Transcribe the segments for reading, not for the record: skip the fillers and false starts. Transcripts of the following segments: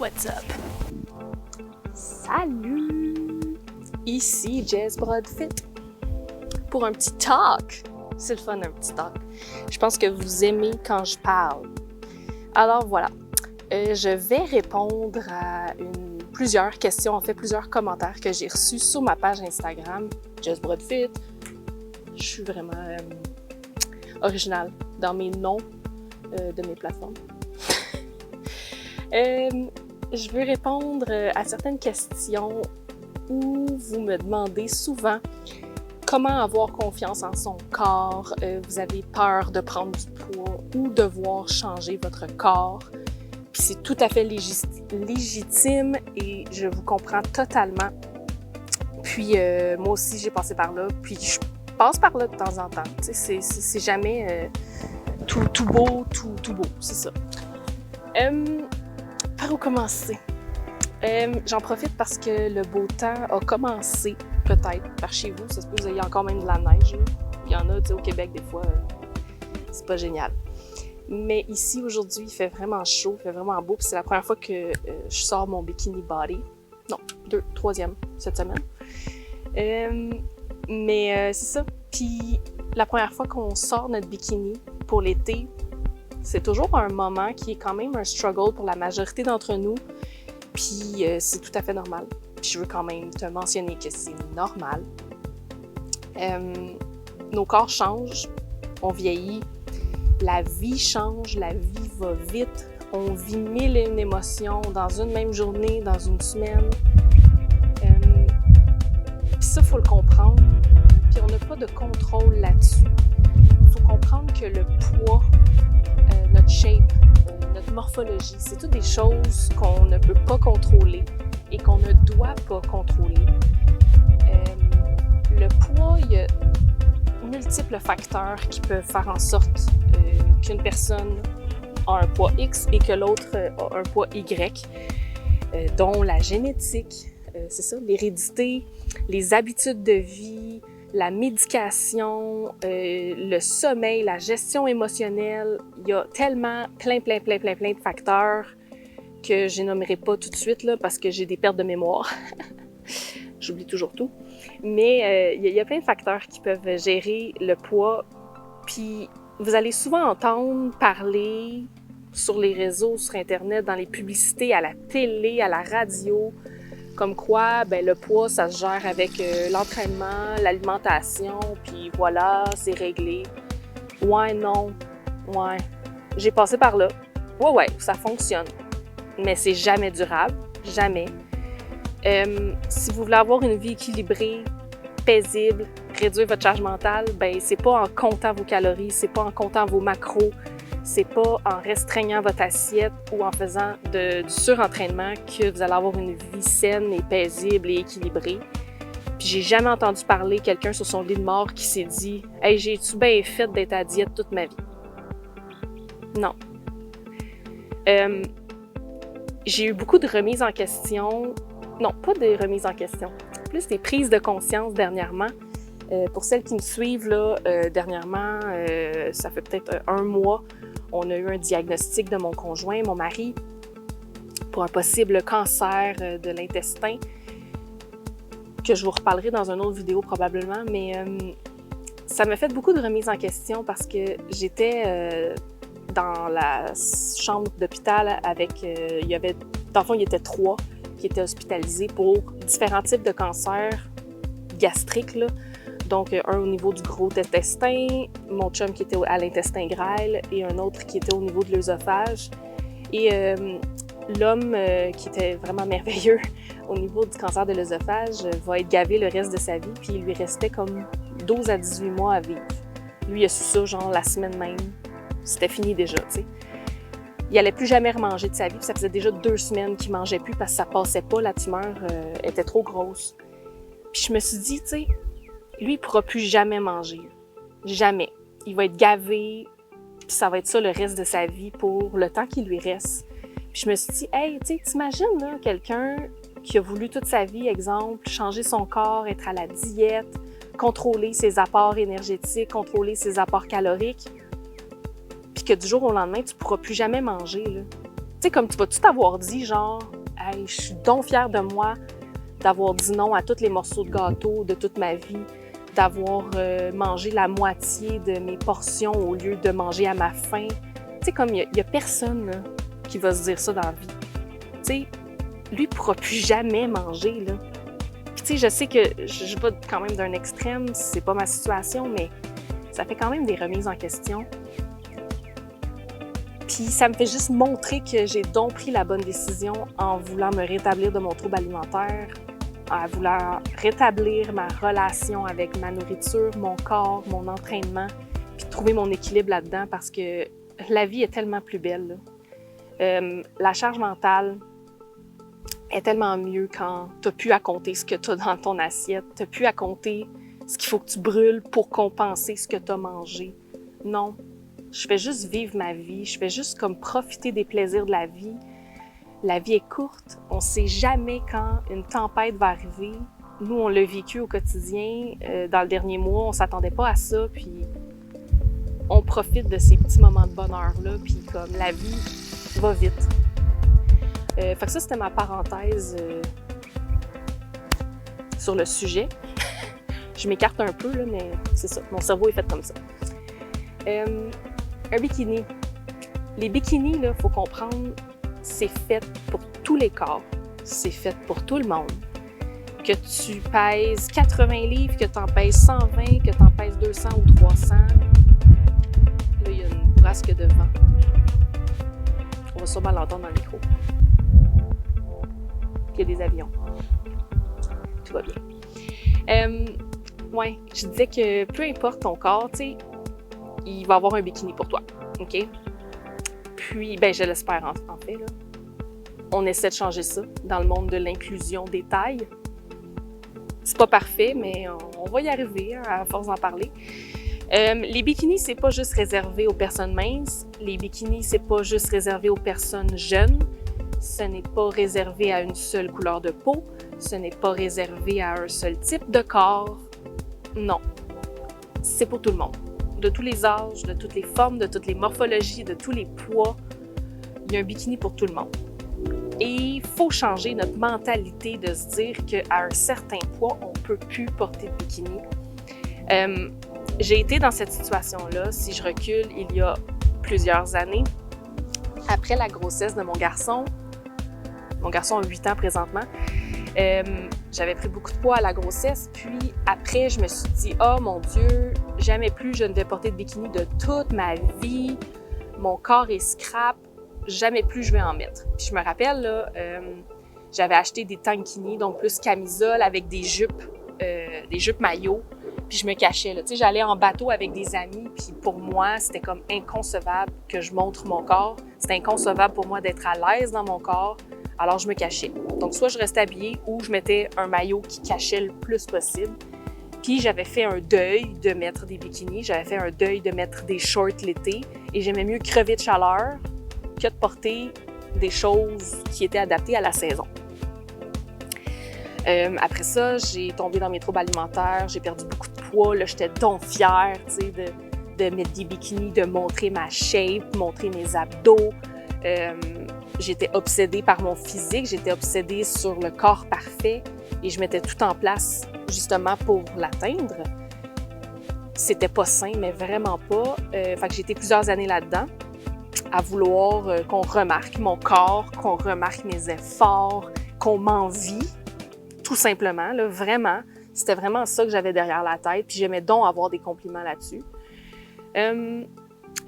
What's up? Salut! Ici Jess Brodfit pour un petit talk. C'est le fun, un petit talk. Je pense que vous aimez quand je parle. Alors voilà, je vais répondre à plusieurs questions, en fait plusieurs commentaires que j'ai reçus sur ma page Instagram, Jess Brodfit. Je suis vraiment originale dans mes noms de mes plateformes. Je veux répondre à certaines questions où vous me demandez souvent comment avoir confiance en son corps, vous avez peur de prendre du poids ou devoir changer votre corps. Puis c'est tout à fait légitime et je vous comprends totalement. Puis moi aussi j'ai passé par là, puis je passe par là de temps en temps. Tu sais, c'est jamais tout beau, tout beau, c'est ça. Par où commencer? J'en profite parce que le beau temps a commencé, peut-être, par chez vous. Ça se peut que vous ayez encore même de la neige. Là. Il y en a, tu sais, au Québec, des fois, c'est pas génial. Mais ici, aujourd'hui, il fait vraiment chaud, il fait vraiment beau. Puis c'est la première fois que je sors mon bikini body. Non, troisième cette semaine. Mais c'est ça. Puis la première fois qu'on sort notre bikini pour l'été, c'est toujours un moment qui est quand même un struggle pour la majorité d'entre nous. Puis c'est tout à fait normal. Puis je veux quand même te mentionner que c'est normal. Nos corps changent, on vieillit, la vie change, la vie va vite. On vit mille et une émotions dans une même journée, dans une semaine. Puis ça, il faut le comprendre. Puis on n'a pas de contrôle là-dessus. Il faut comprendre que le poids, notre shape, notre morphologie, c'est toutes des choses qu'on ne peut pas contrôler et qu'on ne doit pas contrôler. Le poids, il y a multiples facteurs qui peuvent faire en sorte qu'une personne a un poids X et que l'autre a un poids Y, dont la génétique, c'est ça, l'hérédité, les habitudes de vie, la médication, le sommeil, la gestion émotionnelle. Il y a tellement plein de facteurs que je n'énumèrerai pas tout de suite là, parce que j'ai des pertes de mémoire. J'oublie toujours tout. Mais il y a plein de facteurs qui peuvent gérer le poids. Puis vous allez souvent entendre parler sur les réseaux, sur Internet, dans les publicités, à la télé, à la radio, comme quoi, ben, le poids, ça se gère avec l'entraînement, l'alimentation, puis voilà, c'est réglé. Ouais, non, ouais. J'ai passé par là. Ouais, ça fonctionne. Mais c'est jamais durable, jamais. Si vous voulez avoir une vie équilibrée, paisible, réduire votre charge mentale, ben c'est pas en comptant vos calories, c'est pas en comptant vos macros, c'est pas en restreignant votre assiette ou en faisant du surentraînement que vous allez avoir une vie saine et paisible et équilibrée. Puis j'ai jamais entendu parler quelqu'un sur son lit de mort qui s'est dit « Hey, j'ai-tu bien fait d'être à diète toute ma vie? » Non. J'ai eu beaucoup de remises en question. Non, pas des remises en question. Plus des prises de conscience dernièrement. Pour celles qui me suivent, là, dernièrement, ça fait peut-être un mois, on a eu un diagnostic de mon conjoint, mon mari, pour un possible cancer de l'intestin, que je vous reparlerai dans une autre vidéo probablement, mais ça m'a fait beaucoup de remises en question parce que j'étais dans la chambre d'hôpital avec, dans le fond, il y était 3 qui étaient hospitalisés pour différents types de cancers gastriques, là. Donc, un au niveau du gros intestin, mon chum qui était à l'intestin grêle et un autre qui était au niveau de l'œsophage. Et l'homme qui était vraiment merveilleux au niveau du cancer de l'œsophage va être gavé le reste de sa vie, puis il lui restait comme 12 à 18 mois à vivre. Lui, il a su ça, genre, la semaine même. C'était fini déjà, tu sais. Il n'allait plus jamais remanger de sa vie, puis ça faisait déjà 2 semaines qu'il ne mangeait plus parce que ça passait pas, la tumeur était trop grosse. Puis je me suis dit, tu sais, lui, il ne pourra plus jamais manger. Jamais. Il va être gavé, puis ça va être ça le reste de sa vie pour le temps qu'il lui reste. Puis je me suis dit, hey, tu sais, t'imagines, là, quelqu'un qui a voulu toute sa vie, exemple, changer son corps, être à la diète, contrôler ses apports énergétiques, contrôler ses apports caloriques, puis que du jour au lendemain, tu ne pourras plus jamais manger, là. sais, comme tu vas tout avoir dit, genre, hey, je suis donc fière de moi d'avoir dit non à tous les morceaux de gâteau de toute ma vie, d'avoir mangé la moitié de mes portions au lieu de manger à ma faim. Tu sais, comme il y a personne là, qui va se dire ça dans la vie. Tu sais, lui, il pourra plus jamais manger, là. Puis, tu sais, je sais que je vais quand même d'un extrême, c'est pas ma situation, mais ça fait quand même des remises en question. Puis ça me fait juste montrer que j'ai donc pris la bonne décision en voulant me rétablir de mon trouble alimentaire, en voulant rétablir ma relation avec ma nourriture, mon corps, mon entraînement, puis trouver mon équilibre là-dedans parce que la vie est tellement plus belle. La charge mentale est tellement mieux quand tu n'as plus à compter ce que tu as dans ton assiette, tu n'as plus à compter ce qu'il faut que tu brûles pour compenser ce que tu as mangé. Non. Je fais juste vivre ma vie, je fais juste comme profiter des plaisirs de la vie. La vie est courte, on ne sait jamais quand une tempête va arriver. Nous, on l'a vécu au quotidien. Dans le dernier mois, on ne s'attendait pas à ça, puis on profite de ces petits moments de bonheur-là, puis comme la vie va vite. Fait que ça, c'était ma parenthèse sur le sujet. Je m'écarte un peu, là, mais c'est ça, mon cerveau est fait comme ça. Un bikini. Les bikinis, il faut comprendre, c'est fait pour tous les corps. C'est fait pour tout le monde. Que tu pèses 80 livres, que tu en pèses 120, que tu en pèses 200 ou 300. Là, il y a une bourrasque de vent. On va sûrement l'entendre dans le micro. Il y a des avions. Tout va bien. Ouais, je disais que peu importe ton corps, tu sais, il va y avoir un bikini pour toi, OK? Puis, ben je l'espère en fait, là. On essaie de changer ça dans le monde de l'inclusion des tailles. C'est pas parfait, mais on va y arriver hein, à force d'en parler. Les bikinis, c'est pas juste réservé aux personnes minces. Les bikinis, c'est pas juste réservé aux personnes jeunes. Ce n'est pas réservé à une seule couleur de peau. Ce n'est pas réservé à un seul type de corps. Non. C'est pour tout le monde. De tous les âges, de toutes les formes, de toutes les morphologies, de tous les poids. Il y a un bikini pour tout le monde. Et il faut changer notre mentalité de se dire qu'à un certain poids, on ne peut plus porter de bikini. J'ai été dans cette situation-là, si je recule, il y a plusieurs années. Après la grossesse de mon garçon a 8 ans présentement, j'avais pris beaucoup de poids à la grossesse, puis après, je me suis dit « Oh mon Dieu, jamais plus je ne vais porter de bikini de toute ma vie, mon corps est scrap, jamais plus je vais en mettre. » Puis je me rappelle, là, j'avais acheté des tankini, donc plus camisole avec des jupes maillot, puis je me cachais, là. Tu sais, j'allais en bateau avec des amis, puis pour moi, c'était comme inconcevable que je montre mon corps. C'était inconcevable pour moi d'être à l'aise dans mon corps. Alors, je me cachais. Donc, soit je restais habillée ou je mettais un maillot qui cachait le plus possible. Puis, j'avais fait un deuil de mettre des bikinis. J'avais fait un deuil de mettre des shorts l'été. Et j'aimais mieux crever de chaleur que de porter des choses qui étaient adaptées à la saison. Après ça, j'ai tombé dans mes troubles alimentaires. J'ai perdu beaucoup de poids. Là, j'étais donc fière, tu sais, de mettre des bikinis, de montrer ma shape, montrer mes abdos. J'étais obsédée par mon physique, j'étais obsédée sur le corps parfait et je mettais tout en place justement pour l'atteindre. C'était pas sain, mais vraiment pas. Fait que j'ai été plusieurs années là-dedans à vouloir qu'on remarque mon corps, qu'on remarque mes efforts, qu'on m'envie, tout simplement, là, vraiment. C'était vraiment ça que j'avais derrière la tête, puis j'aimais donc avoir des compliments là-dessus.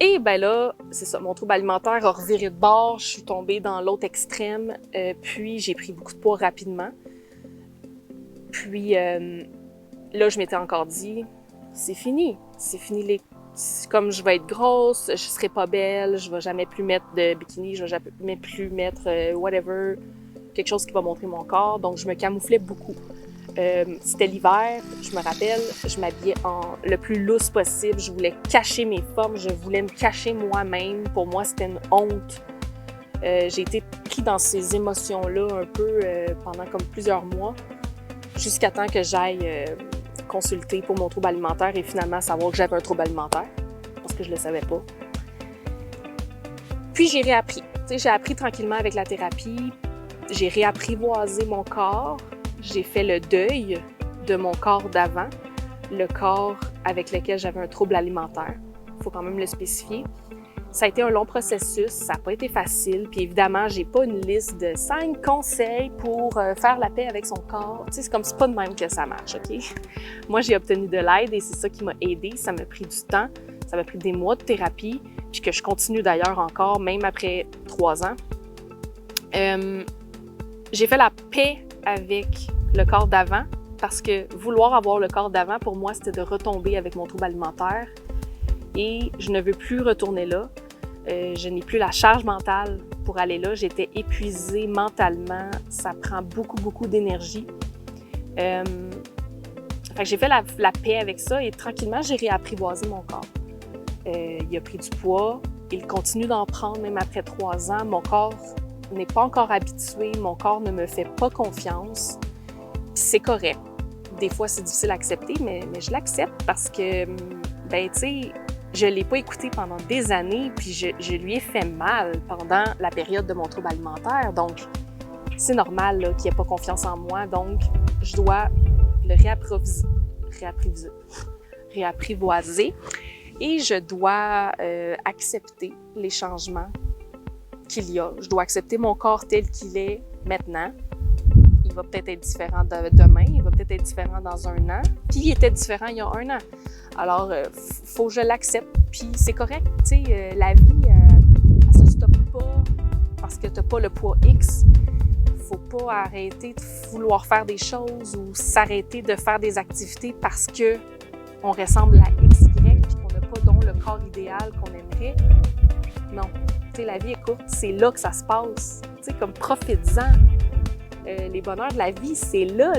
Et ben là, c'est ça, mon trouble alimentaire a reviré de bord, je suis tombée dans l'autre extrême, puis j'ai pris beaucoup de poids rapidement. Puis là, je m'étais encore dit, c'est fini comme je vais être grosse, je serai pas belle, je vais jamais plus mettre de bikini, je vais jamais plus mettre whatever, quelque chose qui va montrer mon corps, donc je me camouflais beaucoup. C'était l'hiver, je me rappelle, je m'habillais le plus loose possible, je voulais cacher mes formes, je voulais me cacher moi-même. Pour moi, c'était une honte. J'ai été pris dans ces émotions-là un peu pendant comme plusieurs mois, jusqu'à temps que j'aille consulter pour mon trouble alimentaire et finalement savoir que j'avais un trouble alimentaire, parce que je le savais pas. Puis j'ai réappris. sais, j'ai appris tranquillement avec la thérapie, j'ai réapprivoisé mon corps, j'ai fait le deuil de mon corps d'avant, le corps avec lequel j'avais un trouble alimentaire. Il faut quand même le spécifier. Ça a été un long processus, ça n'a pas été facile. Puis évidemment, j'ai pas une liste de 5 conseils pour faire la paix avec son corps. Tu sais, c'est pas de même que ça marche, OK? Moi, j'ai obtenu de l'aide et c'est ça qui m'a aidée. Ça m'a pris du temps, ça m'a pris des mois de thérapie, puis que je continue d'ailleurs encore, même après 3 ans. J'ai fait la paix avec le corps d'avant parce que vouloir avoir le corps d'avant, pour moi, c'était de retomber avec mon trouble alimentaire. Et je ne veux plus retourner là. Je n'ai plus la charge mentale pour aller là. J'étais épuisée mentalement. Ça prend beaucoup, beaucoup d'énergie. Fait que j'ai fait la paix avec ça et tranquillement, j'ai réapprivoisé mon corps. Il a pris du poids. Il continue d'en prendre même après 3 ans. Mon corps n'est pas encore habitué. Mon corps ne me fait pas confiance. Puis c'est correct. Des fois, c'est difficile à accepter, mais je l'accepte parce que, ben, tu sais, je ne l'ai pas écouté pendant des années, puis je lui ai fait mal pendant la période de mon trouble alimentaire. Donc, c'est normal là, qu'il n'ait pas confiance en moi. Donc, je dois le réapprivoiser et je dois accepter les changements qu'il y a. Je dois accepter mon corps tel qu'il est maintenant. Il va peut-être être différent demain, il va peut-être être différent dans 1 an, puis il était différent il y a 1 an. Alors, faut que je l'accepte, puis c'est correct, tu sais, la vie, elle se stoppe pas parce que t'as pas le poids X. Faut pas arrêter de vouloir faire des choses ou s'arrêter de faire des activités parce que on ressemble à XY puis qu'on n'a pas donc le corps idéal qu'on aimerait. Non, tu sais, la vie est courte, c'est là que ça se passe, tu sais, comme profites-en. Les bonheurs de la vie, c'est là.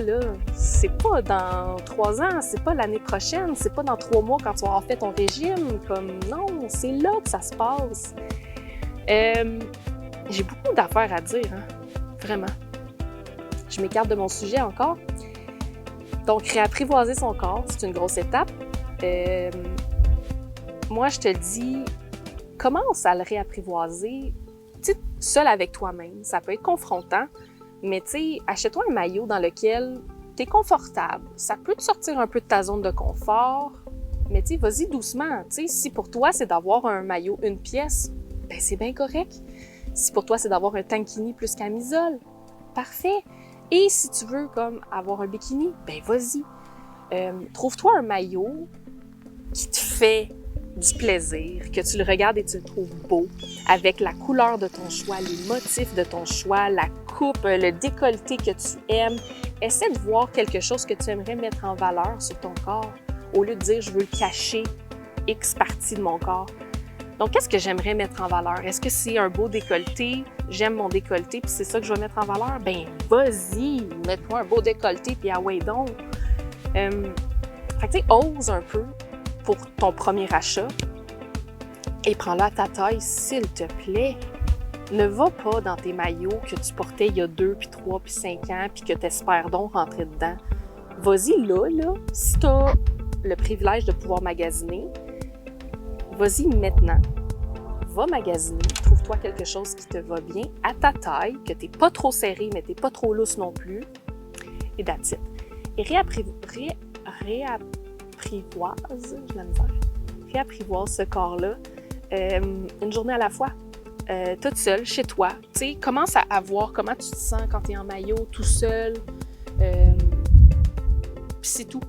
C'est pas dans 3 ans, c'est pas l'année prochaine, c'est pas dans 3 mois quand tu vas avoir fait ton régime. Comme, non, c'est là que ça se passe. J'ai beaucoup d'affaires à dire, hein? Vraiment. Je m'écarte de mon sujet encore. Donc, réapprivoiser son corps, c'est une grosse étape. Moi, je te dis, commence à le réapprivoiser, tu sais, seul avec toi-même. Ça peut être confrontant. Mais tu sais, achète-toi un maillot dans lequel tu es confortable. Ça peut te sortir un peu de ta zone de confort, mais tu sais, vas-y doucement. Tu sais, si pour toi, c'est d'avoir un maillot 1 pièce, ben c'est bien correct. Si pour toi, c'est d'avoir un tankini plus camisole, parfait. Et si tu veux comme avoir un bikini, ben vas-y. Trouve-toi un maillot qui te fait du plaisir, que tu le regardes et tu le trouves beau, avec la couleur de ton choix, les motifs de ton choix, la coupe, le décolleté que tu aimes. Essaie de voir quelque chose que tu aimerais mettre en valeur sur ton corps, au lieu de dire « je veux cacher X partie de mon corps ». Donc, qu'est-ce que j'aimerais mettre en valeur? Est-ce que c'est un beau décolleté? J'aime mon décolleté, puis c'est ça que je vais mettre en valeur? Ben, vas-y, mets-toi un beau décolleté, puis ah ouais donc! Fait que tu sais, ose un peu pour ton premier achat et prends-le à ta taille, s'il te plaît. Ne va pas dans tes maillots que tu portais il y a 2, puis 3, puis 5 ans, puis que tu espères donc rentrer dedans. Vas-y là, si tu as le privilège de pouvoir magasiner, vas-y maintenant. Va magasiner, trouve-toi quelque chose qui te va bien, à ta taille, que tu n'es pas trop serré, mais tu n'es pas trop lousse non plus, et that's it. Et réapprivoise ce corps-là une journée à la fois, toute seule, chez toi. Tu sais, commence à voir comment tu te sens quand tu es en maillot, tout seul. Puis c'est tout.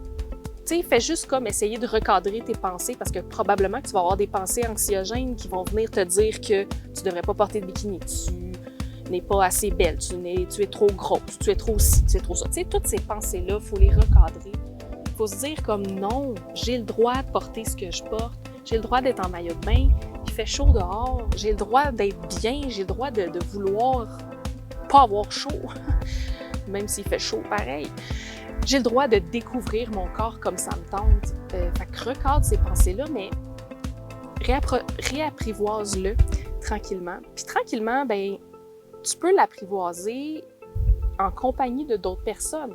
Tu sais, fais juste comme essayer de recadrer tes pensées parce que probablement que tu vas avoir des pensées anxiogènes qui vont venir te dire que tu devrais pas porter de bikini, tu n'es pas assez belle, tu es trop grosse, tu es trop ci, tu es trop ça. Tu sais, toutes ces pensées-là, il faut les recadrer. Il faut se dire comme non, j'ai le droit de porter ce que je porte, j'ai le droit d'être en maillot de bain, il fait chaud dehors, j'ai le droit d'être bien, j'ai le droit de vouloir pas avoir chaud, même s'il fait chaud pareil. J'ai le droit de découvrir mon corps comme ça me tente. Fait que recadre ces pensées-là, mais réapprivoise-le tranquillement. Puis tranquillement, ben, tu peux l'apprivoiser en compagnie de d'autres personnes.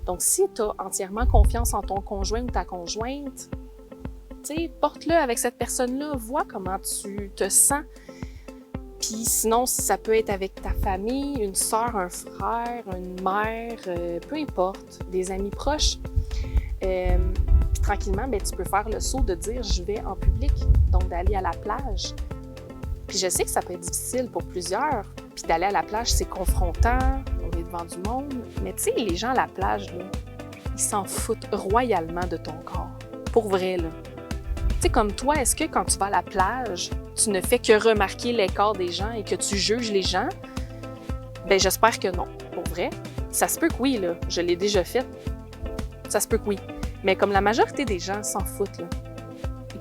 Donc, si tu as entièrement confiance en ton conjoint ou ta conjointe, tu sais, porte-le avec cette personne-là, vois comment tu te sens. Puis sinon, ça peut être avec ta famille, une sœur, un frère, une mère, peu importe, des amis proches. Puis tranquillement, ben, tu peux faire le saut de dire « je vais en public », donc d'aller à la plage. Puis je sais que ça peut être difficile pour plusieurs, puis d'aller à la plage, c'est confrontant, on est devant du monde, mais tu sais, les gens à la plage, là, ils s'en foutent royalement de ton corps, pour vrai, là. Tu sais, comme toi, est-ce que quand tu vas à la plage, tu ne fais que remarquer les corps des gens et que tu juges les gens? Ben j'espère que non, pour vrai. Ça se peut que oui, là, je l'ai déjà fait. Ça se peut que oui. Mais comme la majorité des gens s'en foutent, là.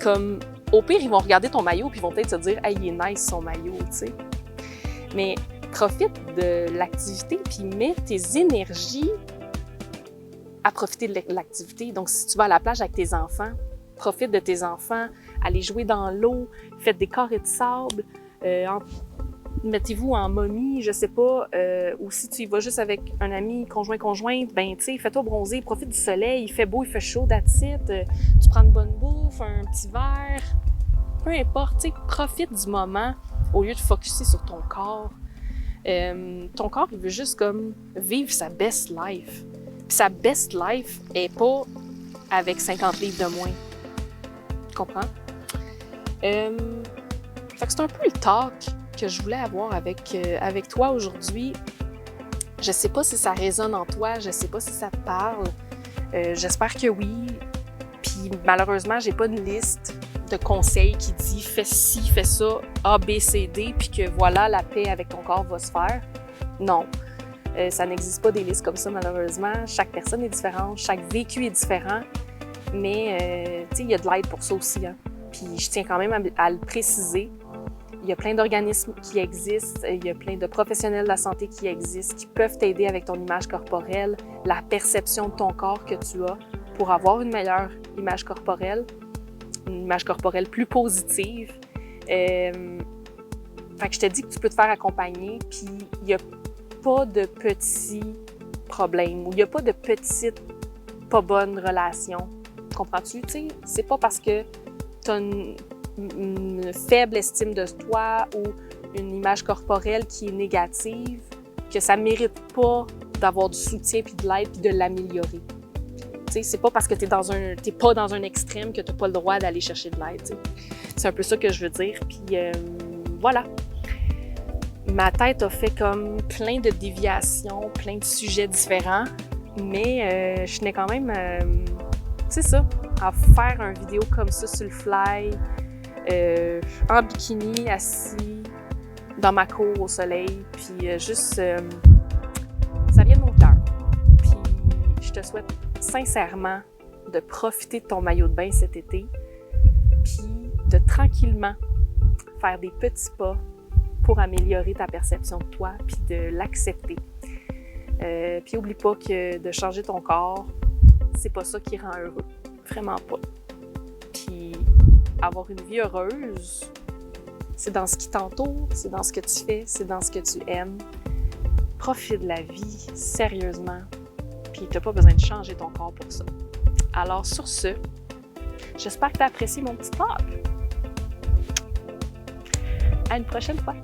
Comme, au pire, ils vont regarder ton maillot puis ils vont peut-être se dire « Hey, il est nice son maillot », tu sais. Mais profite de l'activité puis mets tes énergies à profiter de l'activité. Donc, si tu vas à la plage avec tes enfants, profite de tes enfants, allez jouer dans l'eau, faites des carrés de sable, mettez-vous en momie, je sais pas, ou si tu y vas juste avec un ami, conjointe, ben tu sais, fais-toi bronzer, profite du soleil, il fait beau, il fait chaud, that's it, tu prends une bonne bouffe, un petit verre, peu importe, tu sais, profite du moment au lieu de focusser sur ton corps. Ton corps, il veut juste comme vivre sa best life. Puis sa best life est pas avec 50 livres de moins. Tu comprends? Fait que c'est un peu le talk que je voulais avoir avec toi aujourd'hui. Je sais pas si ça résonne en toi, je sais pas si ça te parle. J'espère que oui. Puis malheureusement, j'ai pas une liste de conseils qui dit fais ci, fais ça, A, B, C, D, puis que voilà, la paix avec ton corps va se faire. Non. Ça n'existe pas des listes comme ça, malheureusement. Chaque personne est différente, chaque vécu est différent. Mais, tu sais, il y a de l'aide pour ça aussi, hein. Puis je tiens quand même à le préciser. Il y a plein d'organismes qui existent, il y a plein de professionnels de la santé qui existent, qui peuvent t'aider avec ton image corporelle, la perception de ton corps que tu as pour avoir une meilleure image corporelle plus positive. Fait que je te dis que tu peux te faire accompagner, puis il n'y a pas de petits problèmes ou il n'y a pas de petites pas bonnes relations. Comprends-tu? Tu sais, c'est pas parce que tu as une faible estime de toi ou une image corporelle qui est négative que ça mérite pas d'avoir du soutien puis de l'aide puis de l'améliorer. Tu sais, c'est pas parce que t'es pas dans un extrême que t'as pas le droit d'aller chercher de l'aide. Tu sais. C'est un peu ça que je veux dire. Puis voilà. Ma tête a fait comme plein de déviations, plein de sujets différents, mais je tenais quand même, c'est ça, à faire une vidéo comme ça sur le fly, en bikini, assis dans ma cour au soleil, puis juste, ça vient de mon cœur. Puis je te souhaite sincèrement de profiter de ton maillot de bain cet été, puis de tranquillement faire des petits pas pour améliorer ta perception de toi, puis de l'accepter. Puis oublie pas que de changer ton corps, c'est pas ça qui rend heureux. Vraiment pas. Puis avoir une vie heureuse, c'est dans ce qui t'entoure, c'est dans ce que tu fais, c'est dans ce que tu aimes. Profite de la vie, sérieusement. Puis t'as pas besoin de changer ton corps pour ça. Alors sur ce, j'espère que t'as apprécié mon petit talk. À une prochaine fois!